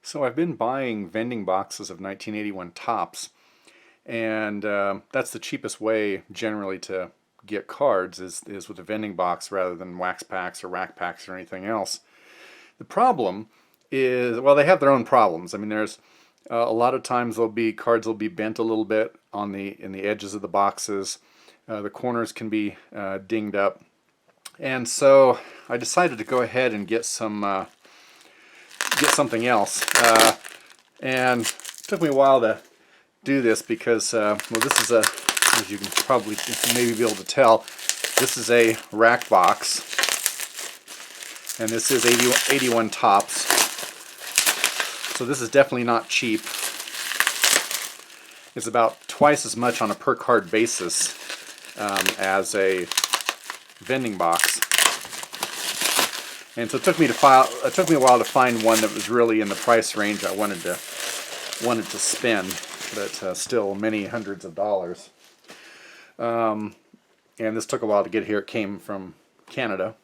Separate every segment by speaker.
Speaker 1: So I've been buying vending boxes of 1981 tops, and that's the cheapest way generally to get cards is with a vending box rather than wax packs or rack packs or anything else. The problem is, well, they have their own problems. I mean, there's a lot of times there'll be cards will be bent a little bit on the edges of the boxes. The corners can be dinged up, and so I decided to go ahead and get something else. And it took me a while to do this because, well, this is as you can probably maybe be able to tell, this is a rack box, and this is 81 tops. So this is definitely not cheap. It's about twice as much on a per card basis as a vending box. And so it took me a while to find one that was really in the price range I wanted to spend, but still many hundreds of dollars. And this took a while to get here. It came from Canada.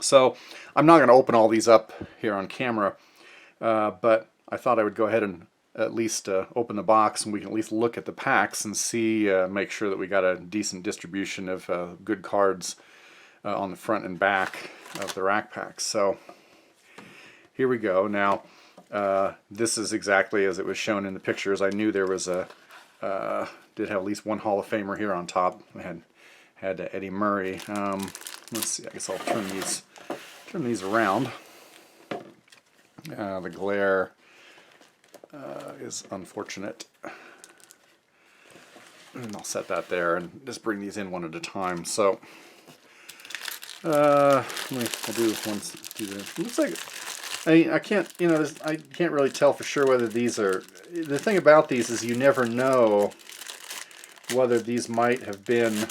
Speaker 1: So I'm not going to open all these up here on camera, but I thought I would go ahead and at least open the box, and we can at least look at the packs and see, make sure that we got a decent distribution of good cards on the front and back of the rack packs. So here we go. Now this is exactly as it was shown in the pictures. I knew there was did have at least one Hall of Famer here on top. I had Eddie Murray. Let's see. I guess I'll turn these around. The glare is unfortunate. And I'll set that there and just bring these in one at a time. So I'll do this. It looks like I can't, I can't really tell for sure whether these are. The thing about these is you never know whether these might have been,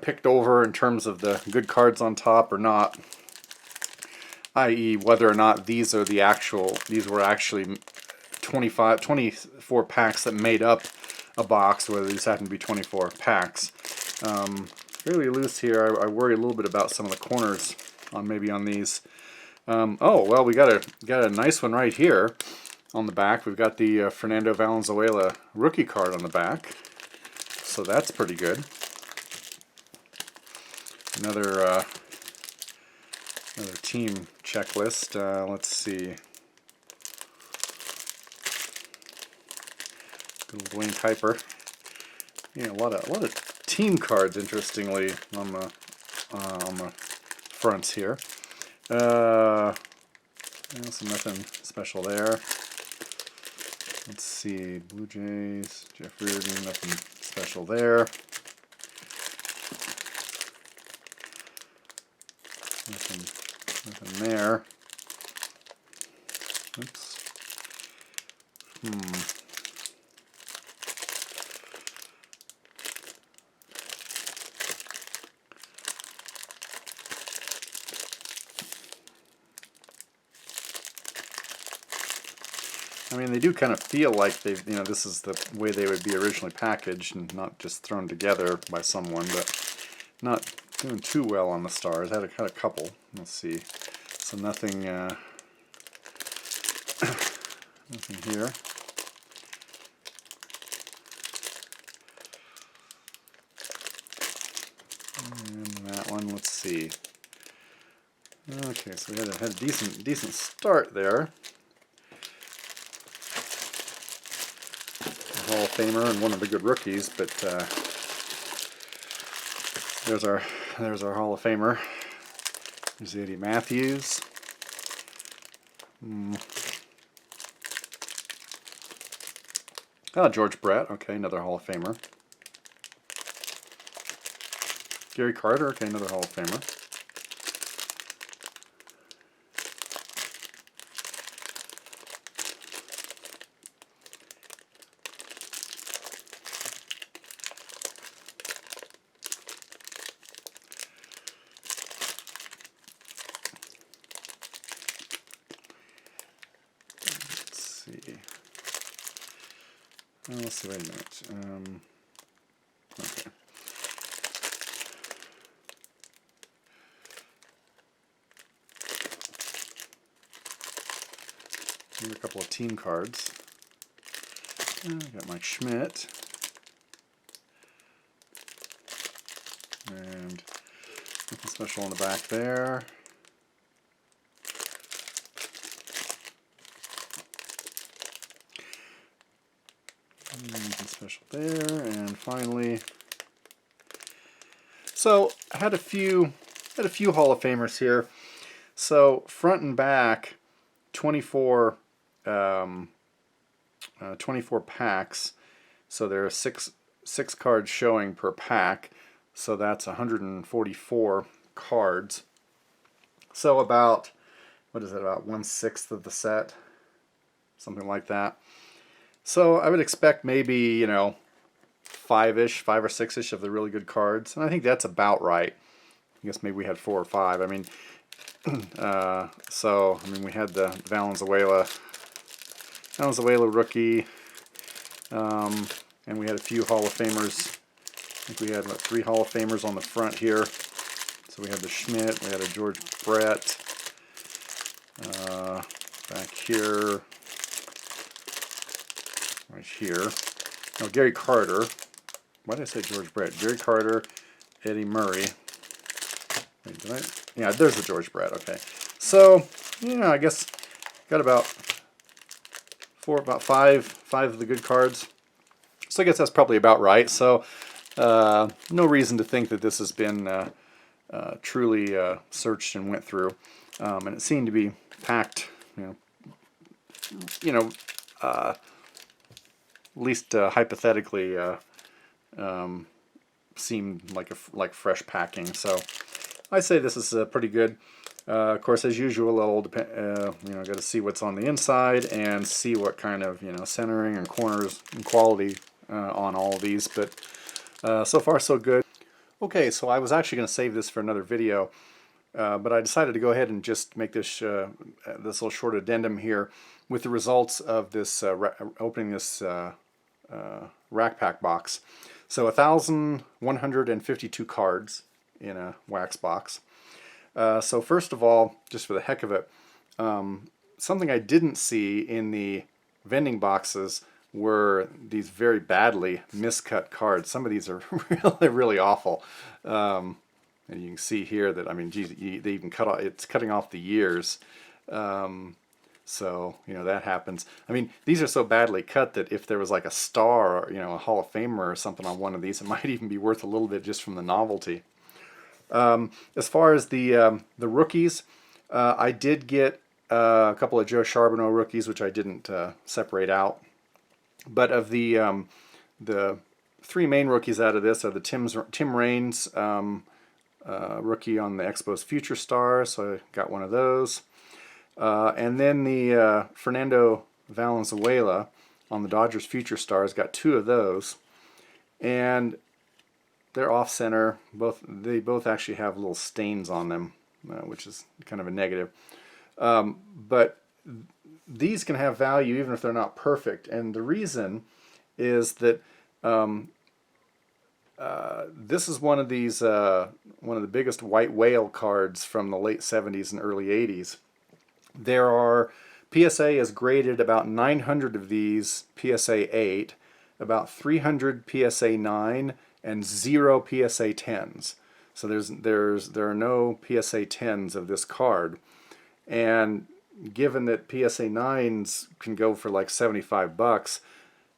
Speaker 1: picked over in terms of the good cards on top or not. I.e., whether or not these were actually 24 packs that made up a box, whether these happen to be 24 packs. Fairly loose here. I worry a little bit about some of the corners on these. Oh well, we got a nice one right here on the back. We've got the Fernando Valenzuela rookie card on the back, so that's pretty good. Another team checklist. Let's see. Good old Dwayne Kuiper. Yeah, a lot of team cards, interestingly, on the fronts here. So nothing special there. Let's see, Blue Jays, Jeff Reardon, nothing special there. Nothing there. Oops. I mean, they do kind of feel like they've, this is the way they would be originally packaged and not just thrown together by someone, but not doing too well on the stars. I had a couple. Let's see. So nothing, nothing here. And that one, let's see. Okay, so we had a decent start there. Hall of Famer and one of the good rookies, but there's our Hall of Famer. There's Eddie Matthews. George Brett. Okay, another Hall of Famer. Gary Carter. Okay, another Hall of Famer. Let's see, wait a minute. Okay. Here's a couple of team cards. I got Mike Schmidt. And nothing special on the back there. Nothing special there. And finally, so I had a few Hall of Famers here. So front and back, 24 packs. So there are six cards showing per pack. So that's 144 cards. So about, what is it, about 1/6 of the set, something like that. So I would expect maybe, you know, 5 or 6-ish of the really good cards, and I think that's about right. I guess maybe we had 4 or 5. I mean, so I mean we had the Valenzuela rookie, and we had a few Hall of Famers. I think we had 3 Hall of Famers on the front here. So we had the Schmidt, we had a George Brett, back here, right here. No, Gary Carter. Why did I say George Brett? Gary Carter, Eddie Murray. Wait, did I? Yeah, there's the George Brett. Okay, so yeah, I guess got about 5 of the good cards. So I guess that's probably about right. So no reason to think that this has been truly searched and went through, and it seemed to be packed. At least hypothetically, seemed like fresh packing. So I say this is pretty good. Of course, as usual, it'll depend. Got to see what's on the inside and see what kind of centering and corners and quality on all of these. But so far, so good. Okay, so I was actually going to save this for another video, but I decided to go ahead and just make this this little short addendum here with the results of this opening this rack pack box. So 1,152 cards in a wax box. So first of all, just for the heck of it, something I didn't see in the vending boxes were these very badly miscut cards. Some of these are really, really awful. And you can see here that, I mean, geez, they even cut off, it's cutting off the years. So, that happens. I mean, these are so badly cut that if there was like a star or, a Hall of Famer or something on one of these, it might even be worth a little bit just from the novelty. As far as the rookies, I did get a couple of Joe Charbonneau rookies, which I didn't separate out. But of the 3 main rookies out of this are the Tim Raines rookie on the Expos Future Star, so I got one of those. And then the Fernando Valenzuela on the Dodgers Future Stars, got 2 of those. And they're off center. They both actually have little stains on them, which is kind of a negative. But these can have value even if they're not perfect, and the reason is that this is one of the biggest white whale cards from the late 70s and early 80s. There are, PSA has graded about 900 of these PSA 8, about 300 PSA 9, and 0 PSA 10s. So there are no PSA 10s of this card, and given that PSA 9s can go for like $75,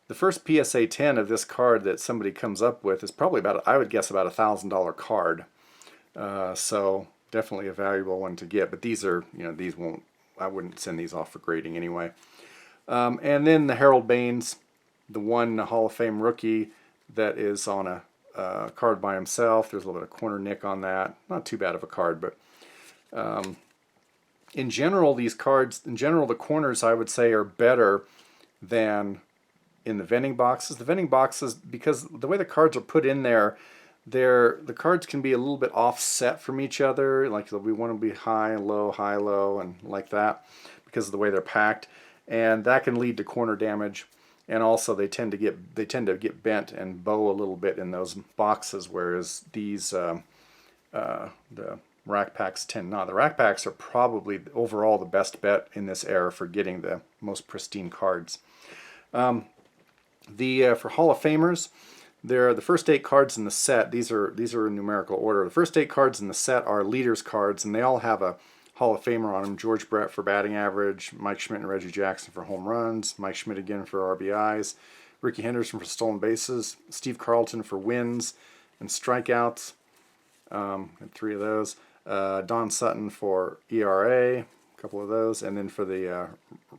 Speaker 1: the first PSA 10 of this card that somebody comes up with is probably about, I would guess, about $1,000 card. So definitely a valuable one to get. But these are, these won't, I wouldn't send these off for grading anyway. And then the Harold Baines, the one Hall of Fame rookie that is on a card by himself. There's a little bit of corner nick on that. Not too bad of a card, but in general, these cards, the corners, I would say, are better than in the vending boxes. The vending boxes, because the way the cards are put in there, the cards can be a little bit offset from each other. Like we want to be high, low, and like that because of the way they're packed, and that can lead to corner damage. And also, they tend to get bent and bow a little bit in those boxes, whereas these the rack packs tend not. The rack packs are probably overall the best bet in this era for getting the most pristine cards. For Hall of Famers, they're the first 8 cards in the set. These are in numerical order. The first 8 cards in the set are leaders cards, and they all have a Hall of Famer on them. George Brett for batting average, Mike Schmidt and Reggie Jackson for home runs, Mike Schmidt again for RBIs, Ricky Henderson for stolen bases, Steve Carlton for wins and strikeouts, and 3 of those. Don Sutton for ERA, a couple of those, and then for the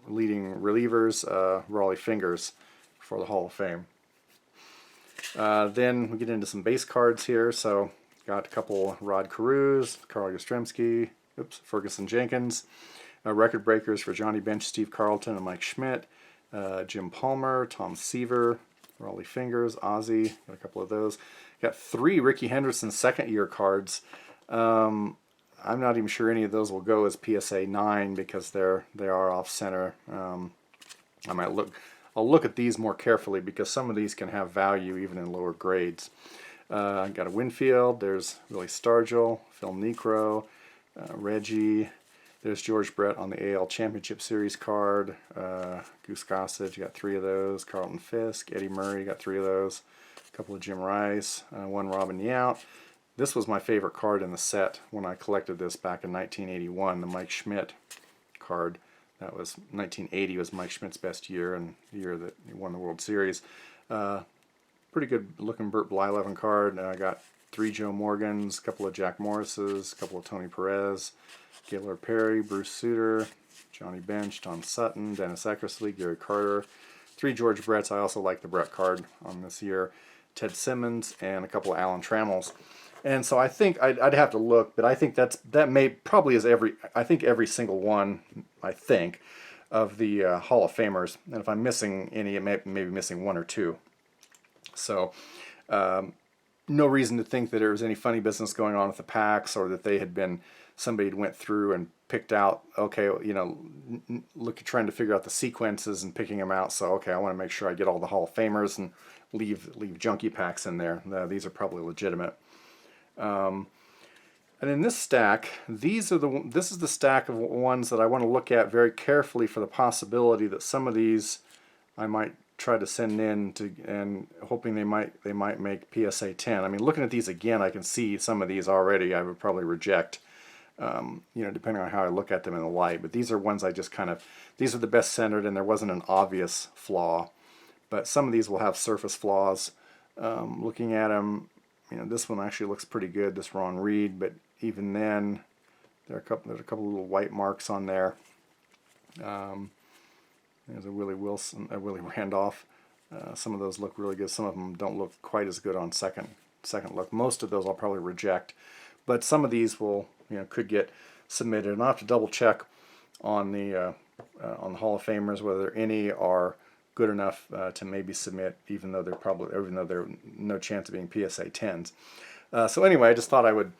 Speaker 1: leading relievers, Raleigh Fingers for the Hall of Fame. Then we get into some base cards here. So got a couple Rod Carews, Carl Yastrzemski, Ferguson Jenkins, record breakers for Johnny Bench, Steve Carlton, and Mike Schmidt, Jim Palmer, Tom Seaver, Raleigh Fingers, Ozzie, got a couple of those. Got 3 Ricky Henderson second year cards. I'm not even sure any of those will go as PSA 9 because they are off center. I'll look at these more carefully because some of these can have value even in lower grades. Got a Winfield, there's Willie Stargell, Phil Necro, Reggie, there's George Brett on the AL Championship Series card, Goose Gossage, you got 3 of those, Carlton Fisk, Eddie Murray, you got 3 of those, a couple of Jim Rice, 1 Robin Yount. This was my favorite card in the set when I collected this back in 1981, the Mike Schmidt card. That was 1980 was Mike Schmidt's best year and the year that he won the World Series. Pretty good looking Burt Blyleven card. I got 3 Joe Morgans, a couple of Jack Morrises, a couple of Tony Perez, Gaylord Perry, Bruce Sutter, Johnny Bench, Tom Sutton, Dennis Eckersley, Gary Carter, 3 George Bretts. I also like the Brett card on this year. Ted Simmons, and a couple of Alan Trammels. And so I think I'd have to look, but I think probably is every single one, I think, of the Hall of Famers. And if I'm missing any, it may be missing 1 or 2. So no reason to think that there was any funny business going on with the packs, or that they had been, somebody had went through and picked out, okay, you know, trying to figure out the sequences and picking them out. So okay, I want to make sure I get all the Hall of Famers and leave junkie packs in there. These are probably legitimate. And in this stack, this is the stack of ones that I want to look at very carefully for the possibility that some of these I might try to send in to, and hoping they might make PSA 10. I mean, looking at these again, I can see some of these already I would probably reject, you know, depending on how I look at them in the light. But these are ones I just these are the best centered, and there wasn't an obvious flaw. But some of these will have surface flaws. Looking at them, you know, this one actually looks pretty good, this Ron Reed, but even then, there's a couple little white marks on there. There's a Willie Wilson, a Willie Randolph. Some of those look really good. Some of them don't look quite as good on second look. Most of those I'll probably reject, but some of these will, you know, could get submitted. And I'll have to double check on the Hall of Famers whether any are good enough to maybe submit, even though they're no chance of being PSA 10s. So anyway, I just thought I would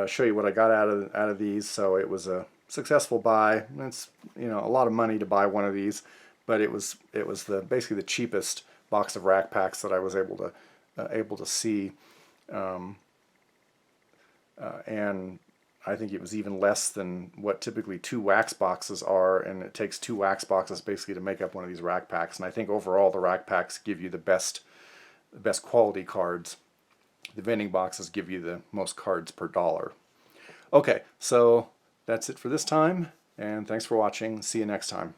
Speaker 1: show you what I got out of these. So it was a successful buy. It's, you know, a lot of money to buy one of these, but it was basically the cheapest box of rack packs that I was able to see, and I think it was even less than what typically 2 wax boxes are, and it takes 2 wax boxes basically to make up one of these rack packs. And I think overall the rack packs give you the best quality cards. The vending boxes give you the most cards per dollar. Okay, so that's it for this time, and thanks for watching. See you next time.